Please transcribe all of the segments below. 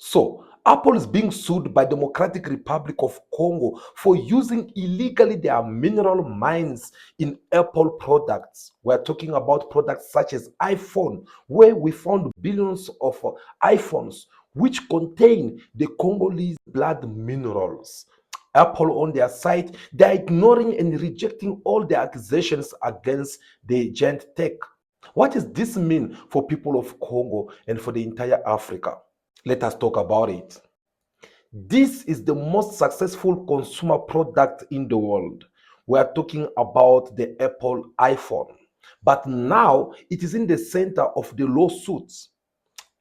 So, Apple is being sued by Democratic Republic of Congo for using illegally their mineral mines in Apple products. We're talking about products such as iPhone, where we found billions of iPhones which contain the Congolese blood minerals. Apple on their site, they're ignoring and rejecting all the accusations against the giant tech. What does this mean for people of Congo and for the entire Africa? Let us talk about it. This is the most successful consumer product in the world. We are talking about the Apple iPhone. But now it is in the center of the lawsuits.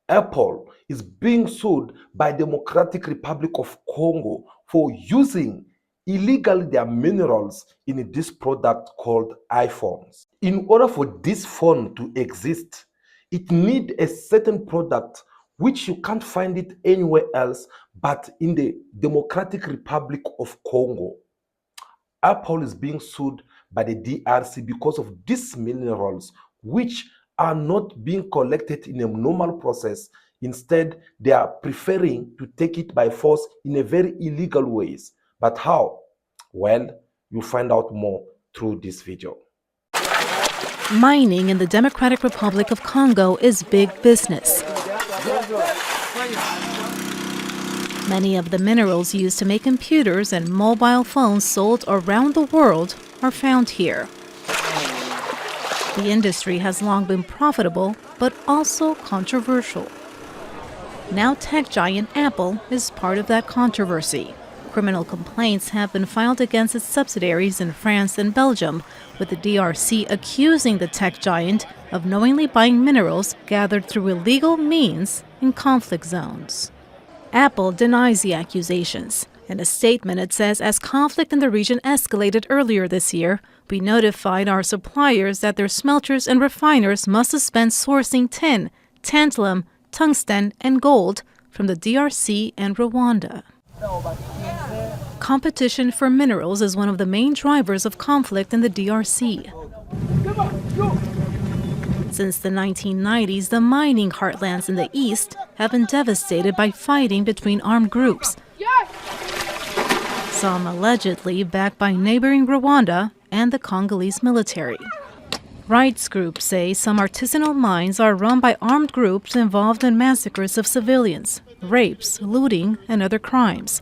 Apple is being sued by Democratic Republic of Congo for using illegally their minerals in this product called iPhones. In order for this phone to exist, it needs a certain product which you can't find it anywhere else but in the Democratic Republic of Congo. Apple is being sued by the DRC because of these minerals, which are not being collected in a normal process. Instead, they are preferring to take it by force in a very illegal ways. But how? Well, you'll find out more through this video. Mining in the Democratic Republic of Congo is big business. Many of the minerals used to make computers and mobile phones sold around the world are found here. The industry has long been profitable, but also controversial. Now tech giant Apple is part of that controversy. Criminal complaints have been filed against its subsidiaries in France and Belgium, with the DRC accusing the tech giant of knowingly buying minerals gathered through illegal means in conflict zones. Apple denies the accusations. In a statement, it says, as conflict in the region escalated earlier this year, we notified our suppliers that their smelters and refiners must suspend sourcing tin, tantalum, tungsten, and gold from the DRC and Rwanda. Competition for minerals is one of the main drivers of conflict in the DRC. Since the 1990s, the mining heartlands in the east have been devastated by fighting between armed groups, some allegedly backed by neighboring Rwanda and the Congolese military. Rights groups say some artisanal mines are run by armed groups involved in massacres of civilians, rapes, looting, and other crimes.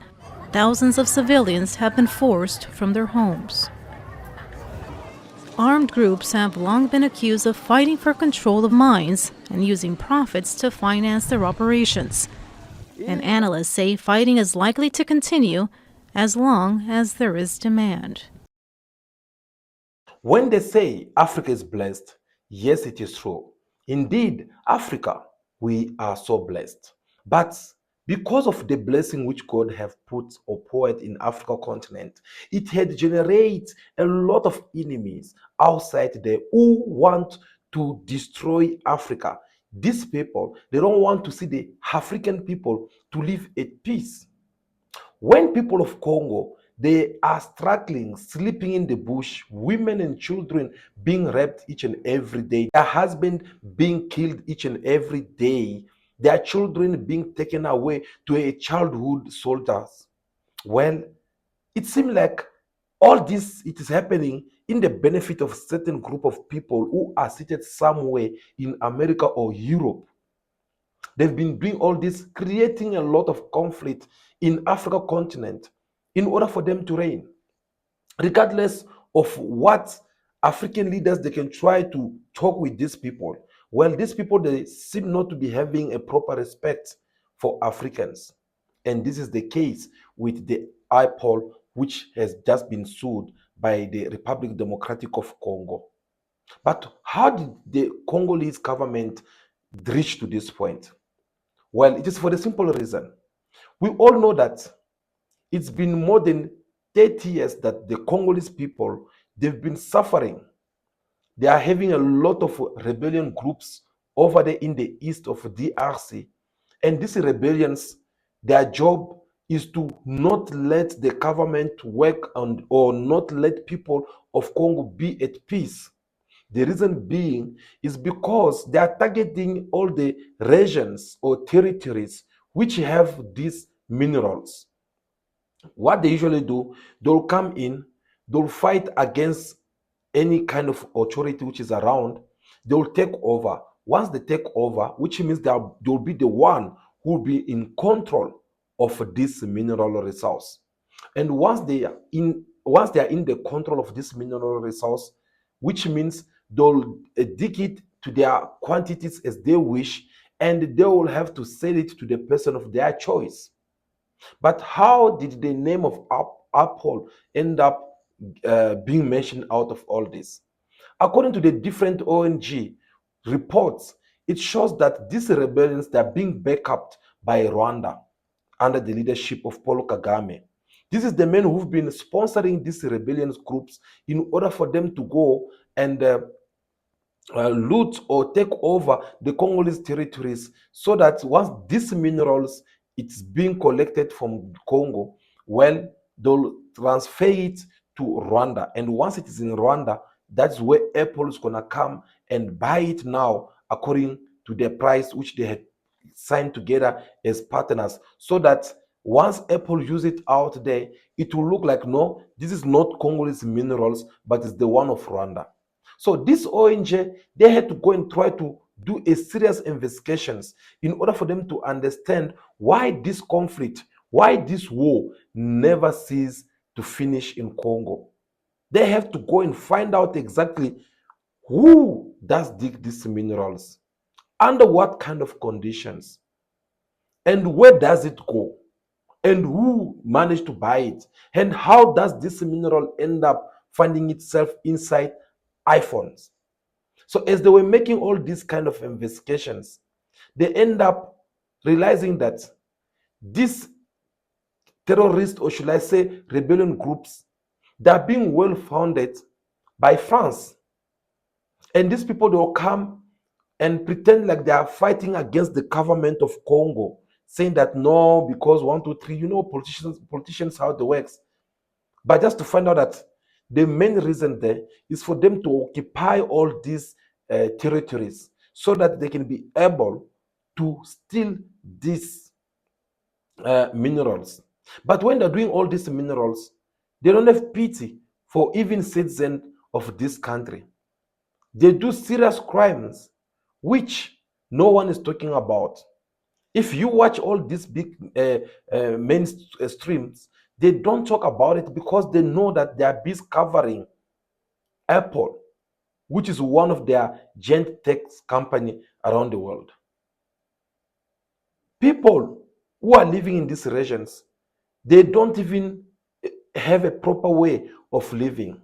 Thousands of civilians have been forced from their homes. Armed groups have long been accused of fighting for control of mines and using profits to finance their operations. And analysts say fighting is likely to continue as long as there is demand. When they say Africa is blessed, yes, it is true. Indeed, Africa, we are so blessed. But because of the blessing which God have put or poured in Africa continent, it had generated a lot of enemies outside there who want to destroy Africa. These people, they don't want to see the African people to live at peace. When people of Congo, they are struggling, sleeping in the bush, women and children being raped each and every day, their husband being killed each and every day, their children being taken away to a childhood soldiers. Well, it seems like all this it is happening in the benefit of a certain group of people who are seated somewhere in America or Europe. They've been doing all this, creating a lot of conflict in Africa continent in order for them to reign. Regardless of what African leaders they can try to talk with these people. Well, these people they seem not to be having a proper respect for Africans. And this is the case with the Apple, which has just been sued by the Republic Democratic of Congo. But how did the Congolese government reach to this point? Well, it is for the simple reason. We all know that it's been more than 30 years that the Congolese people, they've been suffering. They are having a lot of rebellion groups over there in the east of DRC. And these rebellions, their job is to not let the government work on or not let people of Congo be at peace. The reason being is because they are targeting all the regions or territories which have these minerals. What they usually do, they'll come in, they'll fight against any kind of authority which is around. They'll take over. Once they take over, which means they'll be the one who will be in control of this mineral resource. And once they are in the control of this mineral resource, which means they'll dig it to their quantities as they wish, and they will have to sell it to the person of their choice. But how did the name of Apple end up being mentioned out of all this? According to the different ONG reports, it shows that these rebellions they are being backed up by Rwanda under the leadership of Paul Kagame. This is the men who've been sponsoring these rebellion groups in order for them to go and loot or take over the Congolese territories, so that once these minerals it's being collected from Congo, well, they'll transfer it to Rwanda. And once it is in Rwanda, that's where Apple is gonna come and buy it now according to the price which they had signed together as partners, so that once Apple use it out there, it will look like no, this is not Congolese minerals, but it's the one of Rwanda. So this ONG, they had to go and try to do a serious investigations in order for them to understand why this conflict, why this war never ceases to finish in Congo. They have to go and find out exactly who does dig these minerals, under what kind of conditions, and where does it go, and who managed to buy it, and how does this mineral end up finding itself inside iPhones. So as they were making all these kind of investigations, they end up realizing that these terrorist, or should I say rebellion groups, they are being well founded by France. And these people, they will come and pretend like they are fighting against the government of Congo, saying that no, because one, two, three, politicians how it works. But just to find out that the main reason there is for them to occupy all these territories, so that they can be able to steal these minerals. But when they're doing all these minerals, they don't have pity for even citizens of this country. They do serious crimes, which no one is talking about. If you watch all these big mainstreams, they don't talk about it because they know that they are busy covering Apple, which is one of their giant tech company around the world. People who are living in these regions, they don't even have a proper way of living.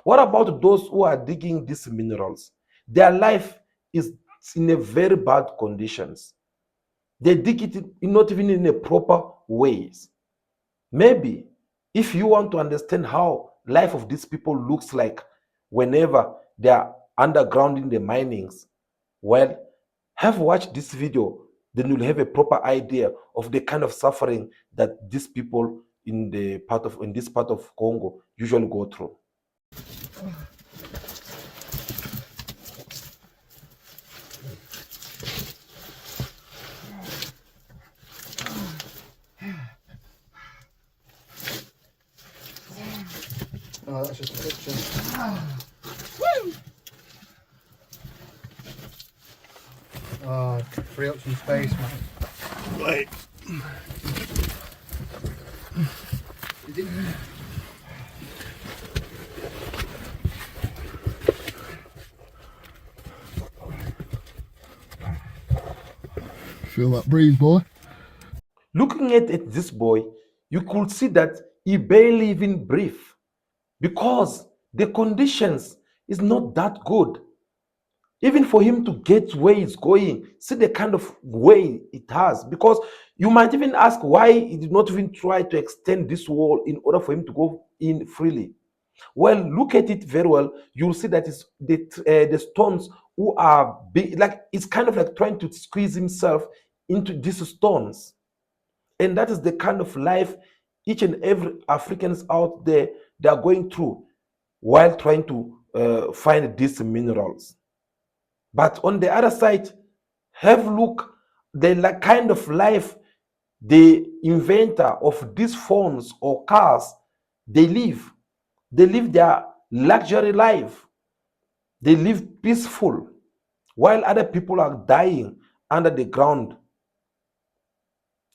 What about those who are digging these minerals? Their life is in a very bad conditions. They dig it not even in a proper ways. Maybe if you want to understand how life of these people looks like whenever they are underground in the minings, well, have watched this video, then you'll have a proper idea of the kind of suffering that these people in this part of Congo usually go through. Oh, that's just a picture. Oh, free up some space, man. Right. Feel that breeze, boy? Looking at this boy, you could see that he barely even breathe, because the conditions is not that good. Even for him to get where he's going, see the kind of way it has. Because you might even ask why he did not even try to extend this wall in order for him to go in freely. Well, look at it very well. You'll see that it's the stones who are big, like it's kind of like trying to squeeze himself into these stones. And that is the kind of life each and every Africans out there they are going through while trying to find these minerals. But on the other side, have a look the kind of life the inventor of these phones or cars, they live. They live their luxury life. They live peaceful, while other people are dying under the ground.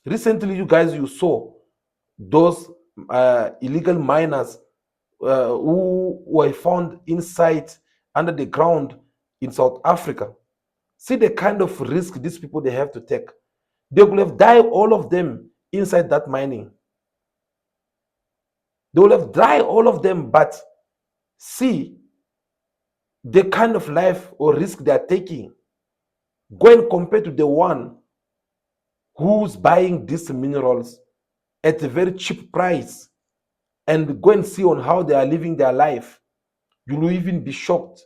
Recently, you saw those illegal miners who were found inside under the ground in South Africa. See the kind of risk these people they have to take. They will have died, all of them, inside that mining. They will have died, all of them, but see the kind of life or risk they are taking. Going compared to the one who's buying these minerals at a very cheap price, and go and see on how they are living their life, you will even be shocked.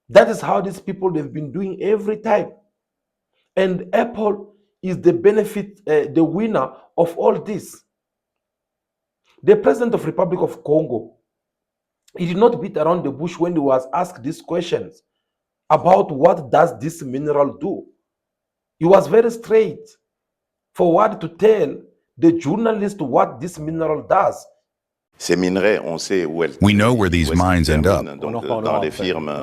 That is how these people they've been doing every time. And Apple is the benefit, the winner of all this. The president of Republic of Congo, he did not beat around the bush when he was asked these questions about what does this mineral do. He was very straight forward to tell the journalist what this mineral does. We know where these mines end up.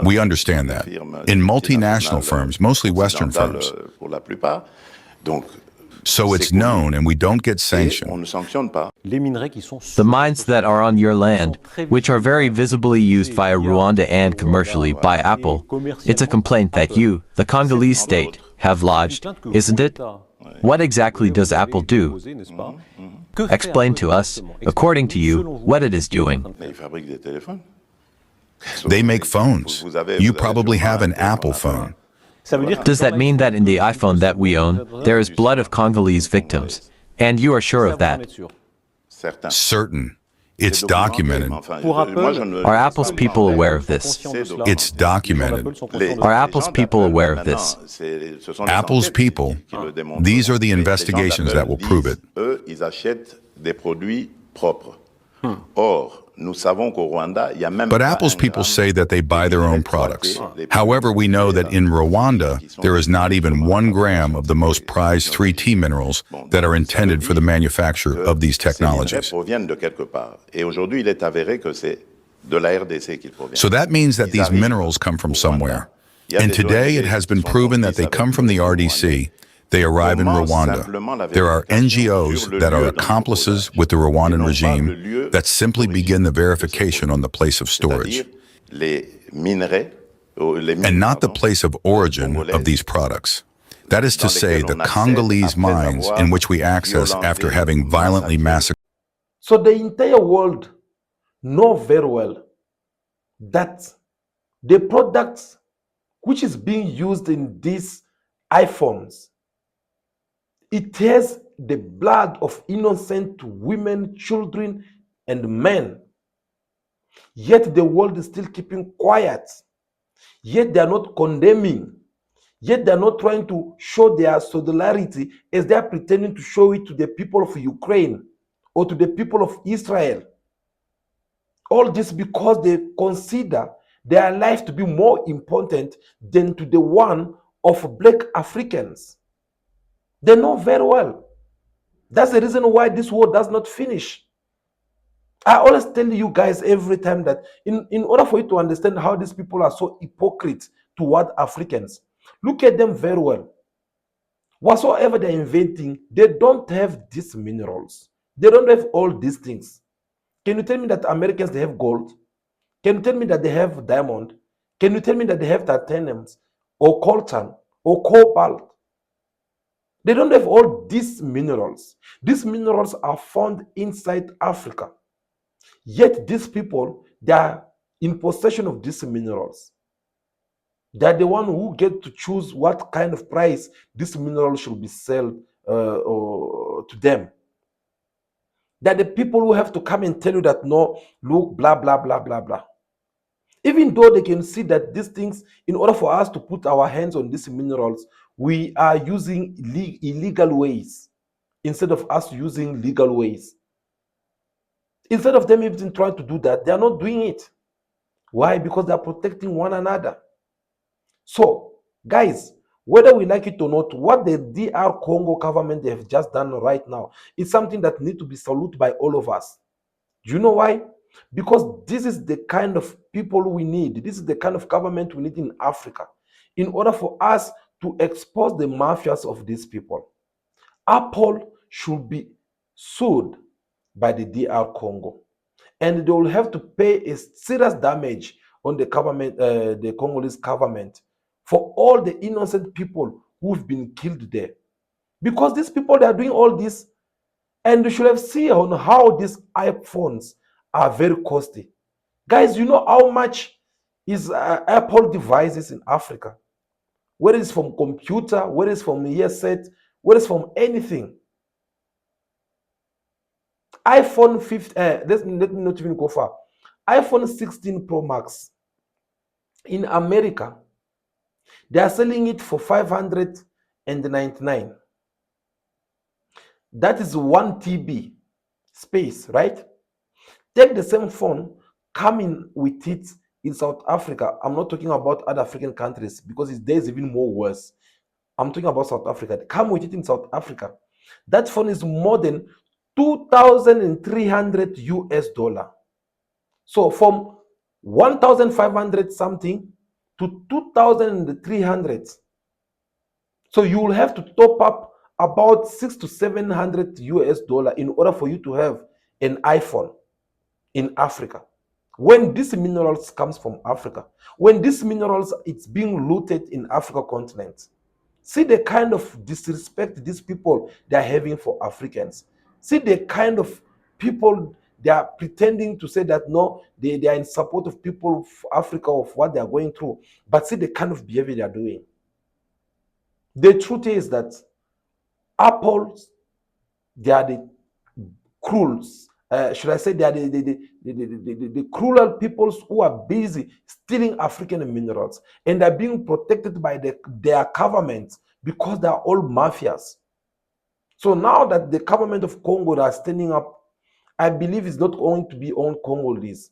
We understand that. In multinational firms, mostly Western firms. So it's known and we don't get sanctioned. The mines that are on your land, which are very visibly used via Rwanda and commercially by Apple, it's a complaint that you, the Congolese state, have lodged, isn't it? What exactly does Apple do? Explain to us, according to you, what it is doing. They make phones. You probably have an Apple phone. Does that mean that in the iPhone that we own, there is blood of Congolese victims? And you are sure of that? Certain. It's documented. Are Apple's people aware of this? It's documented. Are Apple's people aware of this? Apple's people, these are the investigations that will prove it. But Apple's people say that they buy their own products. However, we know that in Rwanda, there is not even 1 gram of the most prized 3T minerals that are intended for the manufacture of these technologies. So that means that these minerals come from somewhere. And today it has been proven that they come from the RDC. They arrive in Rwanda. There are NGOs that are accomplices with the Rwandan regime that simply begin the verification on the place of storage, and not the place of origin of these products. That is to say, the Congolese mines in which we access after having violently massacred. So the entire world know very well that the products which is being used in these iPhones, it has the blood of innocent women, children, and men. Yet the world is still keeping quiet. Yet they are not condemning. Yet they are not trying to show their solidarity as they are pretending to show it to the people of Ukraine or to the people of Israel. All this because they consider their life to be more important than to the one of black Africans. They know very well. That's the reason why this war does not finish. I always tell you guys every time that in order for you to understand how these people are so hypocrite toward Africans, look at them very well. Whatsoever they're inventing, they don't have these minerals. They don't have all these things. Can you tell me that Americans, they have gold? Can you tell me that they have diamond? Can you tell me that they have titanium or coltan or cobalt? They don't have all these minerals. These minerals are found inside Africa. Yet these people, they are in possession of these minerals. They are the one who get to choose what kind of price this mineral should be sold to them. They are the people who have to come and tell you that no, look, blah, blah, blah, blah, blah. Even though they can see that these things, in order for us to put our hands on these minerals, we are using illegal ways instead of us using legal ways. Instead of them even trying to do that, they are not doing it. Why? Because they are protecting one another. So, guys, Whether we like it or not, what the DR Congo government they have just done right now is something that needs to be saluted by all of us. Do you know why? Because this is the kind of people we need. This is the kind of government we need in Africa in order for us to expose the mafias of these people. Apple should be sued by the DR Congo, and they will have to pay a serious damage on the government, the Congolese government, for all the innocent people who've been killed there. Because these people, they are doing all this, and you should have seen on how these iPhones are very costly. Guys, you know how much is Apple devices in Africa? Whether it's from computer, whether it's from headset, whether it's from anything. iPhone 15, let me not even go far. iPhone 16 Pro Max in America, they are selling it for $599. That is 1 TB space, right? Take the same phone, come in with it in South Africa. I'm not talking about other African countries because there's even more worse. I'm talking about South Africa. Come with it in South Africa. That phone is more than 2,300 US dollar. So from 1,500 something to 2,300. So you will have to top up about 600 to 700 US dollar in order for you to have an iPhone in Africa. When these minerals comes from Africa, when these minerals it's being looted in Africa continent, see the kind of disrespect these people they are having for Africans. See the kind of people they are pretending to say that no, they are in support of people of Africa of what they are going through. But see the kind of behavior they are doing. The truth is that Apples, they are the cruels. Should I say they are the cruel peoples who are busy stealing African minerals, and they're being protected by their government because they are all mafias. So now that the government of Congo are standing up, I believe it's not going to be on Congolese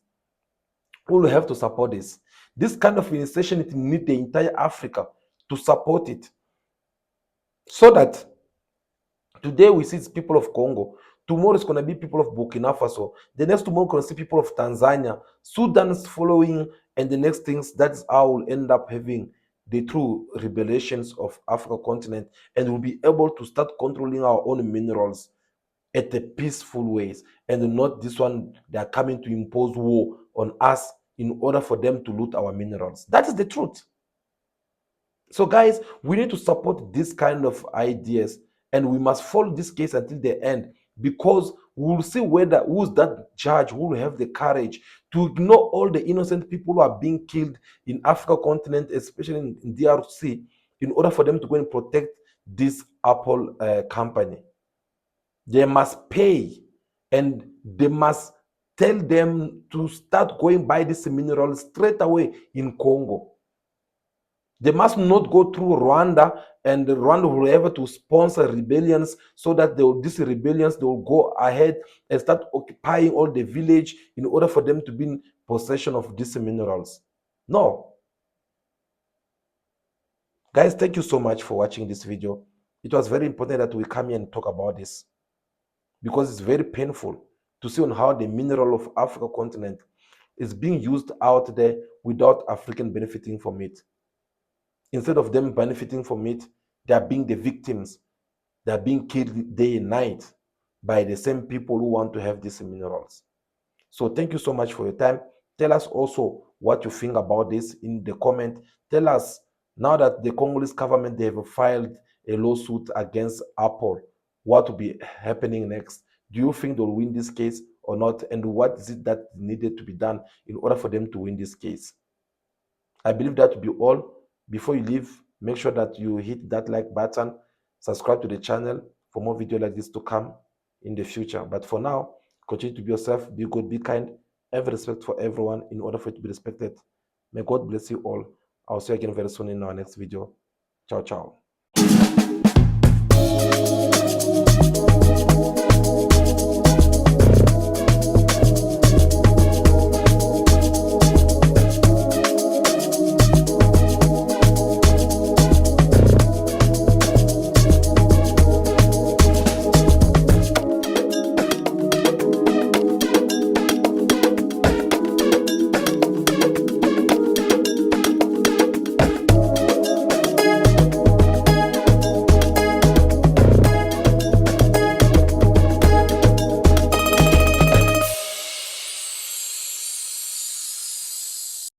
who will have to support this. This kind of initiation, it needs the entire Africa to support it, so that today we see it's people of Congo. Tomorrow it's going to be people of Burkina Faso. The next tomorrow we're going to see people of Tanzania. Sudan's following, and the next things, that's how we'll end up having the true revelations of Africa continent, and we'll be able to start controlling our own minerals at a peaceful ways, and not this one, they are coming to impose war on us in order for them to loot our minerals. That is the truth. So guys, we need to support this kind of ideas, and we must follow this case until the end, because we'll see whether who's that judge who will have the courage to ignore all the innocent people who are being killed in Africa continent, especially in DRC, in order for them to go and protect this Apple company. They must pay, and they must tell them to start going buy this mineral straight away in Congo. They must not go through Rwanda, and Rwanda will have to sponsor rebellions, so that these rebellions, they will go ahead and start occupying all the village in order for them to be in possession of these minerals. No. Guys, thank you so much for watching this video. It was very important that we come here and talk about this, because it's very painful to see on how the mineral of Africa continent is being used out there without African benefiting from it. Instead of them benefiting from it, they are being the victims. They are being killed day and night by the same people who want to have these minerals. So thank you so much for your time. Tell us also what you think about this in the comment. Tell us, now that the Congolese government, they have filed a lawsuit against Apple, what will be happening next? Do you think they'll win this case or not? And what is it that needed to be done in order for them to win this case? I believe that will be all. Before you leave, make sure that you hit that like button, subscribe to the channel for more videos like this to come in the future. But for now, continue to be yourself, be good, be kind, have respect for everyone in order for it to be respected. May God bless you all. I'll see you again very soon in our next video. Ciao, ciao.